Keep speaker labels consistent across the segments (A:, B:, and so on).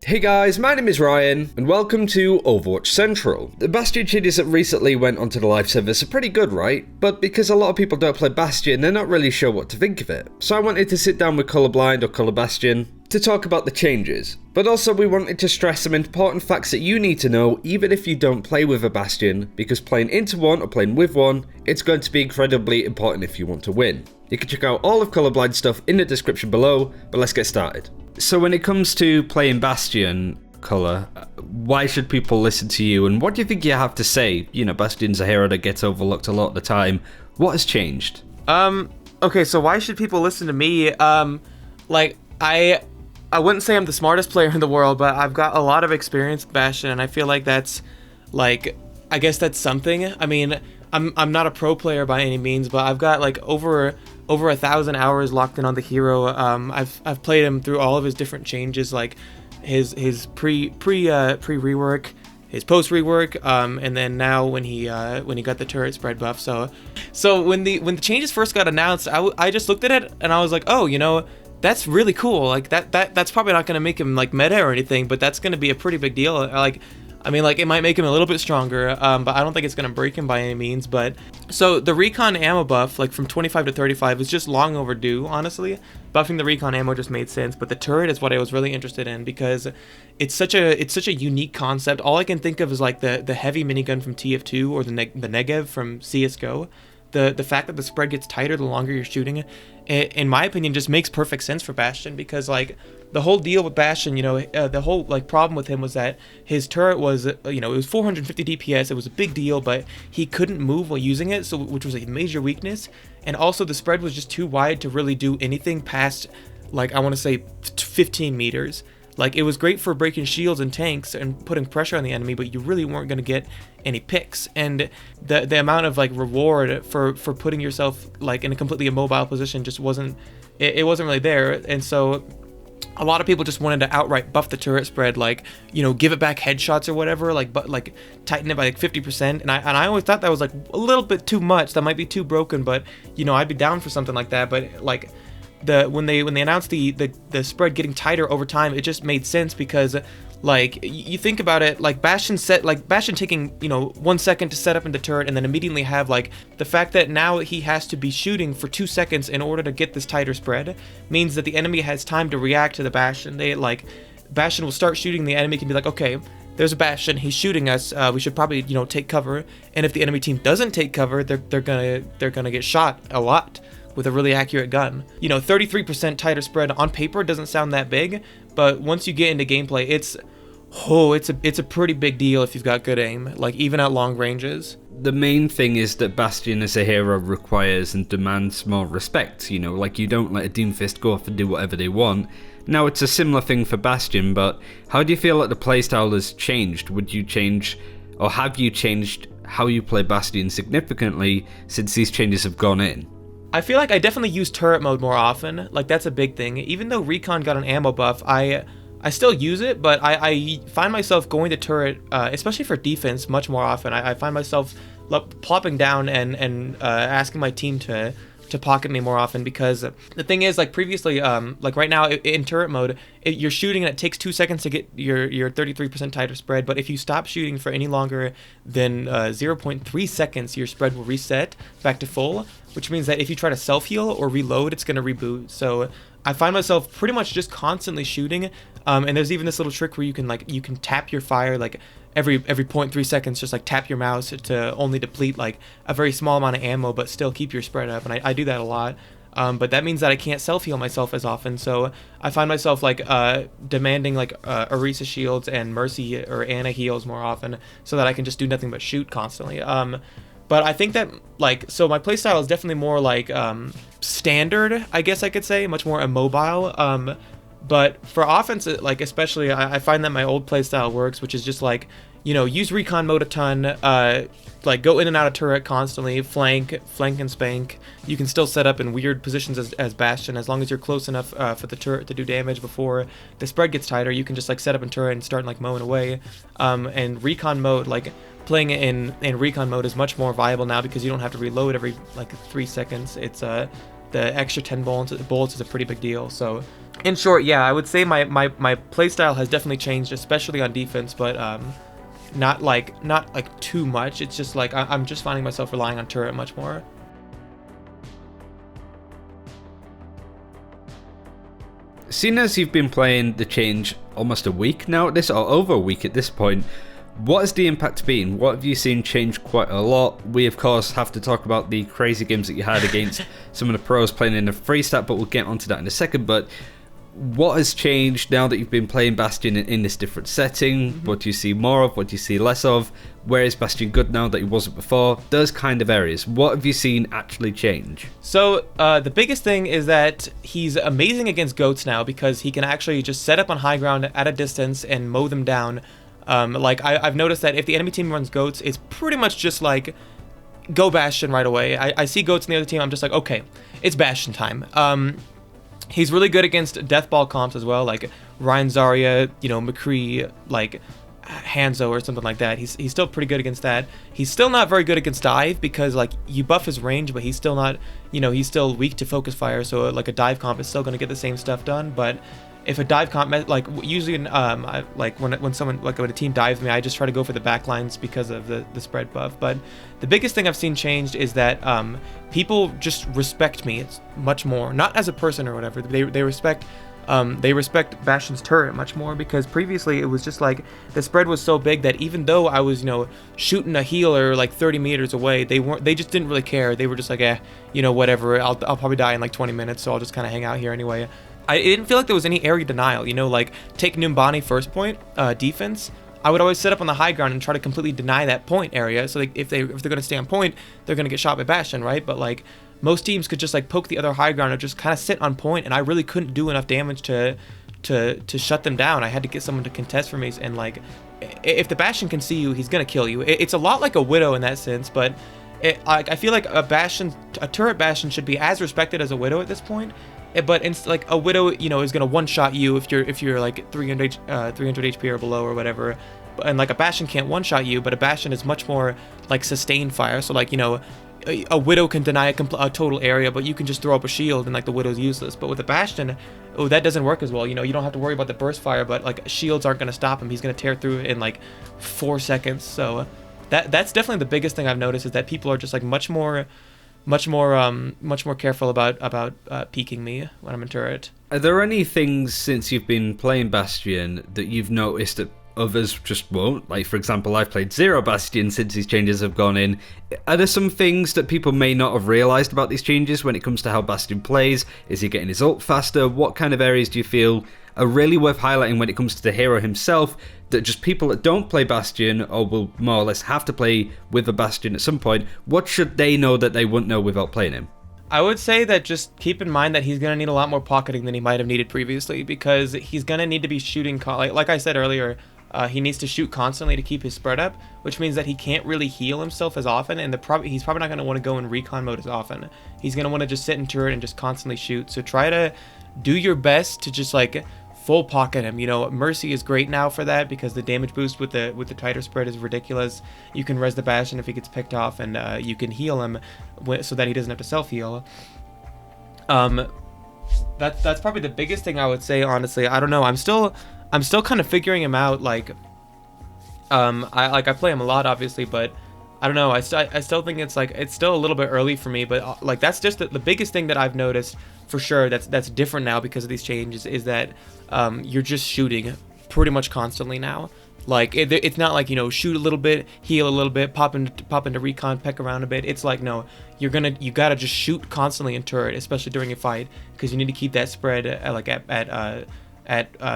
A: Hey guys, my name is Ryan, and welcome to Overwatch Central. The Bastion changes that recently went onto the live service are pretty good, right? But because a lot of people don't play Bastion, they're not really sure what to think of it. So I wanted to sit down with Colorblind or Color Bastion to talk about the changes. But also we wanted to stress some important facts that you need to know even if you don't play with a Bastion, because playing into one or playing with one, it's going to be incredibly important if you want to win. You can check out all of Colorblind stuff in the description below, but let's get started. So when it comes to playing Bastion, Color, why should people listen to you, and what do you think you have to say? You know, Bastion's a hero that gets overlooked a lot of the time. What has changed?
B: Okay, so why should people listen to me? I wouldn't say I'm the smartest player in the world, but I've got a lot of experience with Bastion, and I feel like that's, I guess that's something. I mean, I'm not a pro player by any means, but I've got over 1,000 hours locked in on the hero. I've played him through all of his different changes, like his pre rework, his post rework, and then now when he got the turret spread buff. So when the changes first got announced, I just looked at it and I was like, oh, you know, that's really cool. Like that's probably not gonna make him like meta or anything, but that's gonna be a pretty big deal. It might make him a little bit stronger, but I don't think it's going to break him by any means. But so the recon ammo buff, like from 25 to 35, is just long overdue, honestly. Buffing the recon ammo just made sense, but the turret is what I was really interested in because it's such a unique concept. All I can think of is like the heavy minigun from TF2 or the Negev from CS:GO. The fact that the spread gets tighter the longer you're shooting, in my opinion, just makes perfect sense for Bastion, because like the whole deal with Bastion, you know, the whole like problem with him was that his turret was, you know, it was 450 DPS. It was a big deal, but he couldn't move while using it, so which was a major weakness. And also the spread was just too wide to really do anything past, like, I want to say 15 meters. Like, it was great for breaking shields and tanks and putting pressure on the enemy, but you really weren't going to get any picks. And the amount of like reward for putting yourself like in a completely immobile position just wasn't, it wasn't really there. And so a lot of people just wanted to outright buff the turret spread, like, you know, give it back headshots or whatever, like tighten it by like 50%. And I always thought that was like a little bit too much. That might be too broken, but you know, I'd be down for something like that. But like when they announced the spread getting tighter over time, it just made sense, because like you think about it, like Bastion taking, you know, 1 second to set up in the turret and then immediately have like the fact that now he has to be shooting for 2 seconds in order to get this tighter spread means that the enemy has time to react to the Bastion. Bastion will start shooting, the enemy can be like, okay, there's a Bastion, he's shooting us, we should probably, you know, take cover. And if the enemy team doesn't take cover, they're gonna get shot a lot with a really accurate gun. You know, 33% tighter spread on paper doesn't sound that big, but once you get into gameplay, it's a pretty big deal if you've got good aim, like even at long ranges.
A: The main thing is that Bastion as a hero requires and demands more respect, you know, like you don't let a Doomfist go off and do whatever they want. Now it's a similar thing for Bastion, but how do you feel like the playstyle has changed? Would you change, or have you changed how you play Bastion significantly since these changes have gone in?
B: I feel like I definitely use turret mode more often. Like, that's a big thing. Even though recon got an ammo buff, I still use it, but I find myself going to turret, especially for defense, much more often. I find myself plopping down and asking my team to pocket me more often, because the thing is, like previously, like right now in turret mode, you're shooting and it takes 2 seconds to get your 33% tighter spread, but if you stop shooting for any longer than 0.3 seconds, your spread will reset back to full, which means that if you try to self-heal or reload, it's going to reboot. So I find myself pretty much just constantly shooting, and there's even this little trick where you can tap your fire, like every 0.3 seconds, just like tap your mouse to only deplete like a very small amount of ammo but still keep your spread up, and I do that a lot. But that means that I can't self-heal myself as often, so I find myself like demanding like Orisa shields and Mercy or Ana heals more often, so that I can just do nothing but shoot constantly. But I think that, like, so my playstyle is definitely more like standard, I guess I could say, much more immobile. But for offense, like especially, I find that my old playstyle works, which is just like, you know, use recon mode a ton, like go in and out of turret constantly, flank and spank. You can still set up in weird positions as Bastion, as long as you're close enough for the turret to do damage before the spread gets tighter. You can just like set up in turret and start like mowing away. And recon mode, like playing it in recon mode is much more viable now, because you don't have to reload every like 3 seconds. It's the extra 10 bullets is a pretty big deal. So In short, yeah, I would say my playstyle has definitely changed, especially on defense, but not like too much. It's just like I'm just finding myself relying on turret much more.
A: Seeing as you've been playing the change almost a week now at this, or over a week at this point, what has the impact been? What have you seen change quite a lot? We, of course, have to talk about the crazy games that you had against some of the pros playing in the free stat, but we'll get onto that in a second. But what has changed now that you've been playing Bastion in this different setting? Mm-hmm. What do you see more of? What do you see less of? Where is Bastion good now that he wasn't before? Those kind of areas. What have you seen actually change?
B: So the biggest thing is that he's amazing against goats now, because he can actually just set up on high ground at a distance and mow them down. Like I've noticed that if the enemy team runs goats, it's pretty much just like go Bastion right away. I see goats in the other team, I'm just like, okay, it's Bastion time. He's really good against deathball comps as well, like Ryan Zarya, McCree, like Hanzo or something like that. He's still pretty good against that. He's still not very good against dive, because like you buff his range, but he's still not, he's still weak to focus fire. So like a dive comp is still going to get the same stuff done. But if a dive comp, like usually, when a team dives me, I just try to go for the backlines because of the spread buff. But the biggest thing I've seen changed is that people just respect me much more, not as a person or whatever. They respect Bastion's turret much more, because previously it was just like the spread was so big that even though I was shooting a healer like 30 meters away, they just didn't really care. They were just like, whatever, I'll probably die in like 20 minutes, so I'll just kind of hang out here anyway. I didn't feel like there was any area denial, like take Numbani first point defense. I would always set up on the high ground and try to completely deny that point area. So like, if they're going to stay on point, they're going to get shot by Bastion, right? But like most teams could just like poke the other high ground or just kind of sit on point, and I really couldn't do enough damage to shut them down. I had to get someone to contest for me, and like if the Bastion can see you, he's going to kill you. It's a lot like a Widow in that sense, but I feel like a turret Bastion should be as respected as a Widow at this point. But it's like a Widow, is gonna one-shot you if you're like 300 HP or below or whatever, and like a Bastion can't one-shot you, but a Bastion is much more like sustained fire. So like a Widow can deny a total area, but you can just throw up a shield and like the Widow's useless. But with a Bastion, that doesn't work as well. You don't have to worry about the burst fire, but like shields aren't gonna stop him. He's gonna tear through it in like 4 seconds. So that's definitely the biggest thing I've noticed, is that people are just like much more careful about peeking me when I'm in turret.
A: Are there any things since you've been playing Bastion that you've noticed that others just won't? Like, for example, I've played Zero Bastion since these changes have gone in. Are there some things that people may not have realised about these changes when it comes to how Bastion plays? Is he getting his ult faster? What kind of areas do you feel are really worth highlighting when it comes to the hero himself, that just people that don't play Bastion, or will more or less have to play with a Bastion at some point, what should they know that they wouldn't know without playing him?
B: I would say that just keep in mind that he's going to need a lot more pocketing than he might have needed previously, because he's going to need to be shooting, like I said earlier, he needs to shoot constantly to keep his spread up, which means that he can't really heal himself as often, and he's probably not going to want to go in recon mode as often. He's going to want to just sit in turret and just constantly shoot. So try to do your best to just like full pocket him. Mercy is great now for that, because the damage boost with the tighter spread is ridiculous. You can res the Bastion if he gets picked off, and you can heal him so that he doesn't have to self heal. That's probably the biggest thing I would say, honestly. I don't know. I'm still kind of figuring him out. Like, I play him a lot, obviously, but I don't know. I still think it's still a little bit early for me. But like, that's just the biggest thing that I've noticed for sure. That's different now because of these changes, is that you're just shooting pretty much constantly now. Like, it's not like, shoot a little bit, heal a little bit, pop into recon, peck around a bit. It's like, no, you gotta just shoot constantly in turret, especially during a fight, because you need to keep that spread at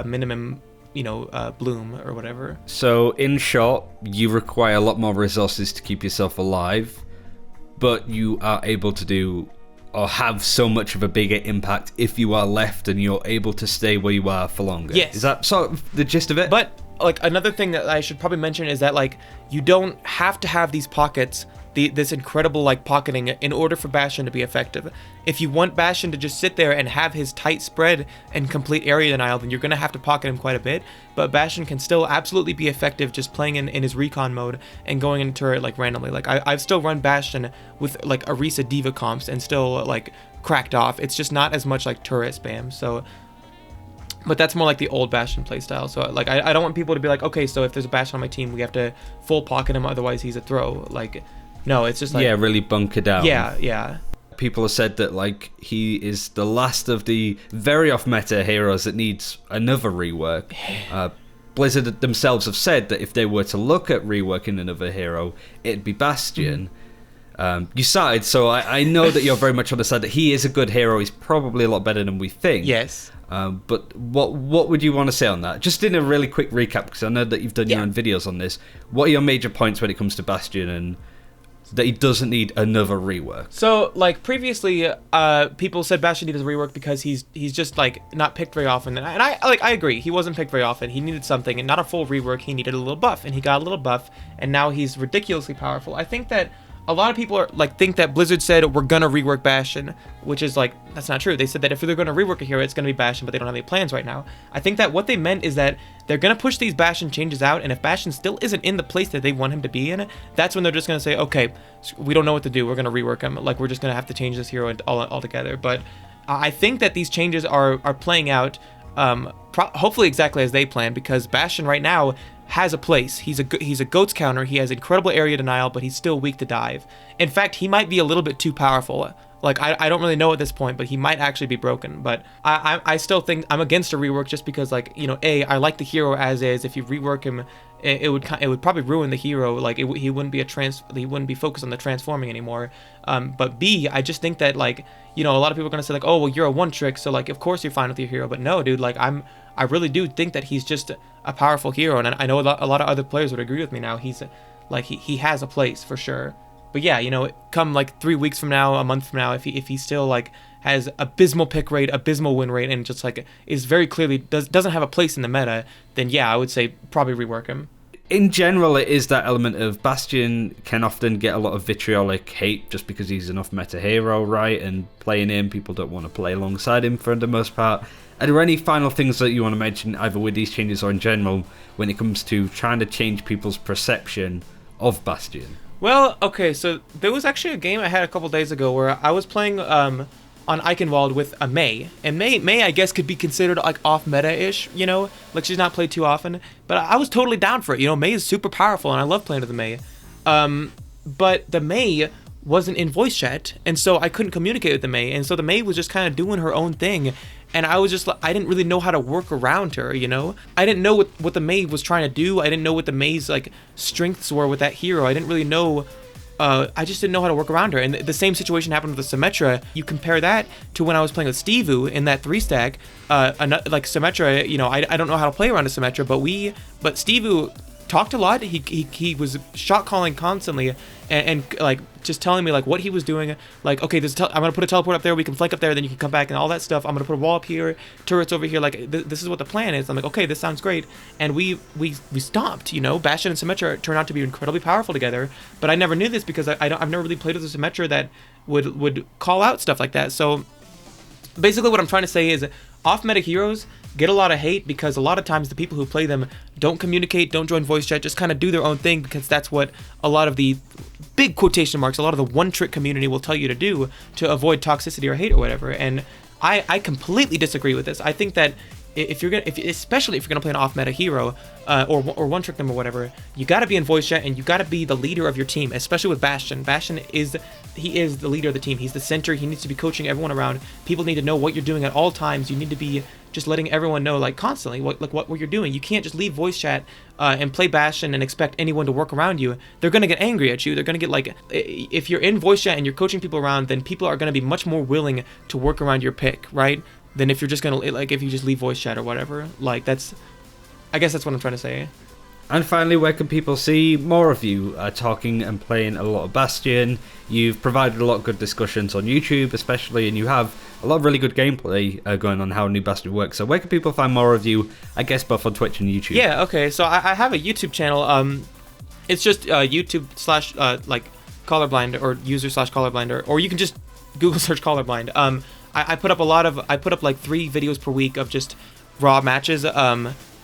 B: minimum, bloom or whatever.
A: So in short, you require a lot more resources to keep yourself alive, but you are able to do or have so much of a bigger impact if you are left and you're able to stay where you are for longer.
B: Yes.
A: Is that sort of the gist of it?
B: But like, another thing that I should probably mention is that, like, you don't have to have these pockets, this incredible like pocketing, in order for Bastion to be effective. If you want Bastion to just sit there and have his tight spread and complete area denial, then you're going to have to pocket him quite a bit. But Bastion can still absolutely be effective just playing in his recon mode and going into turret like randomly. Like, I've still run Bastion with like Orisa D.Va comps and still like cracked off. It's just not as much like turret spam. So But that's more like the old Bastion playstyle. So like I don't want people to be like, okay, so if there's a Bastion on my team, we have to full pocket him, otherwise he's a throw. Like, no, it's just like,
A: yeah, really bunker down.
B: Yeah.
A: People have said that like he is the last of the very off meta heroes that needs another rework. Blizzard themselves have said that if they were to look at reworking another hero, it'd be Bastion. You started, so I know that you're very much on the side that he is a good hero. He's probably a lot better than we think.
B: Yes.
A: But what would you want to say on that? Just in a really quick recap, because I know that you've done your own videos on this. What are your major points when it comes to Bastion and that he doesn't need another rework?
B: So like previously, people said Bastion needed a rework because he's just like not picked very often, and I agree. He wasn't picked very often. He needed something, and not a full rework. He needed a little buff, and he got a little buff, and now he's ridiculously powerful. I think that a lot of people are like think that Blizzard said we're gonna rework Bastion, which is like, that's not true. They said that if they're gonna rework a hero, it's gonna be Bastion, but they don't have any plans right now. I think that what they meant is that they're gonna push these Bastion changes out, and if Bastion still isn't in the place that they want him to be in, that's when they're just gonna say, okay, we don't know what to do. We're gonna rework him. Like, we're just gonna have to change this hero altogether. But I think that these changes are playing out, hopefully exactly as they planned, because Bastion right now has a place. He's a goats counter. He has incredible area denial, but he's still weak to dive. In fact, he might be a little bit too powerful. Like, I don't really know at this point, but he might actually be broken. But I still think I'm against a rework, just because, like, you know, I like the hero as is. If you rework him, it would probably ruin the hero. Like, he wouldn't be focused on the transforming anymore. But B, I just think that, like, you know, a lot of people are gonna say like, oh well, you're a one trick, so like of course you're fine with your hero. But no, dude, like I really do think that he's just a powerful hero, and I know a lot of other players would agree with me now. He's like he has a place for sure. But yeah, you know, come like 3 weeks from now, a month from now, if he still like has abysmal pick rate, abysmal win rate, and just like is very clearly doesn't have a place in the meta, then yeah, I would say probably rework him.
A: In general, it is that element of Bastion can often get a lot of vitriolic hate just because he's an off-meta hero, right? And playing him, people don't want to play alongside him for the most part. Are there any final things that you want to mention, either with these changes or in general, when it comes to trying to change people's perception of Bastion?
B: Well, okay, so there was actually a game I had a couple days ago where I was playing on Eichenwald with a Mei, and Mei I guess could be considered like off meta-ish, you know, like she's not played too often, but I was totally down for it. You know, Mei is super powerful and I love playing with the Mei, but the Mei wasn't in voice chat, and so I couldn't communicate with the Mei, and so the Mei was just kind of doing her own thing, and I was just like, I didn't really know how to work around her, you know? I didn't know what the Mei was trying to do. I didn't know what the Mei's like strengths were with that hero. I didn't really know. I just didn't know how to work around her. And the same situation happened with the Symmetra. You compare that to when I was playing with Stevu in that 3-stack. Like Symmetra, you know, I don't know how to play around a Symmetra, but Stevu talked a lot. He was shot calling constantly, and like just telling me like what he was doing. Like, okay, I'm gonna put a teleport up there. We can flank up there. Then you can come back and all that stuff. I'm gonna put a wall up here, turrets over here. Like this is what the plan is. I'm like, okay, this sounds great. And we stomped. You know, Bastion and Symmetra turned out to be incredibly powerful together. But I never knew this because I've never really played with a Symmetra that would call out stuff like that. So basically, what I'm trying to say is, off-meta heroes get a lot of hate because a lot of times the people who play them don't communicate, don't join voice chat, just kind of do their own thing, because that's what a lot of the big quotation marks, a lot of the one-trick community will tell you to do to avoid toxicity or hate or whatever. And I completely disagree with this. I think that especially if you're gonna play an off-meta hero or one trick them or whatever, you gotta be in voice chat and you gotta be the leader of your team. Especially with Bastion. Bastion is the leader of the team. He's the center. He needs to be coaching everyone around. People need to know what you're doing at all times. You need to be just letting everyone know, like, constantly what you're doing. You can't just leave voice chat and play Bastion and expect anyone to work around you. They're gonna get angry at you. They're gonna get like, if you're in voice chat and you're coaching people around, then people are gonna be much more willing to work around your pick, right? Than if you're just gonna, like, if you just leave voice chat or whatever. Like, I guess that's what I'm trying to say.
A: And finally, where can people see more of you talking and playing a lot of Bastion? You've provided a lot of good discussions on YouTube especially, and you have a lot of really good gameplay going on how new Bastion works. So where can people find more of you, I guess both on Twitch and YouTube?
B: Yeah, okay, so I have a YouTube channel. It's just YouTube / like colorblind, or user / colorblind, or you can just Google search colorblind. I put up like 3 videos per week of just raw matches.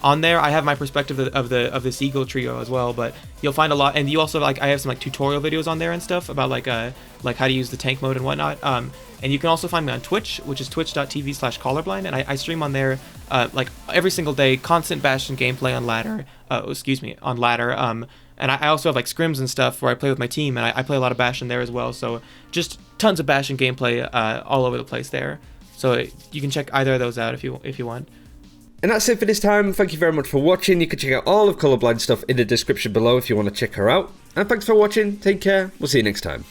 B: on there. I have my perspective of the Seagull trio as well, but you'll find a lot, and you also like I have some like tutorial videos on there and stuff about like how to use the tank mode and whatnot. And you can also find me on Twitch, which is twitch.tv/colorblind, and I stream on there like every single day, constant Bastion gameplay on ladder. On ladder. And I also have like scrims and stuff where I play with my team, and I play a lot of Bastion there as well. So just tons of Bastion gameplay all over the place there. So you can check either of those out if you want.
A: And that's it for this time. Thank you very much for watching. You can check out all of Colorblind stuff in the description below if you want to check her out. And thanks for watching. Take care. We'll see you next time.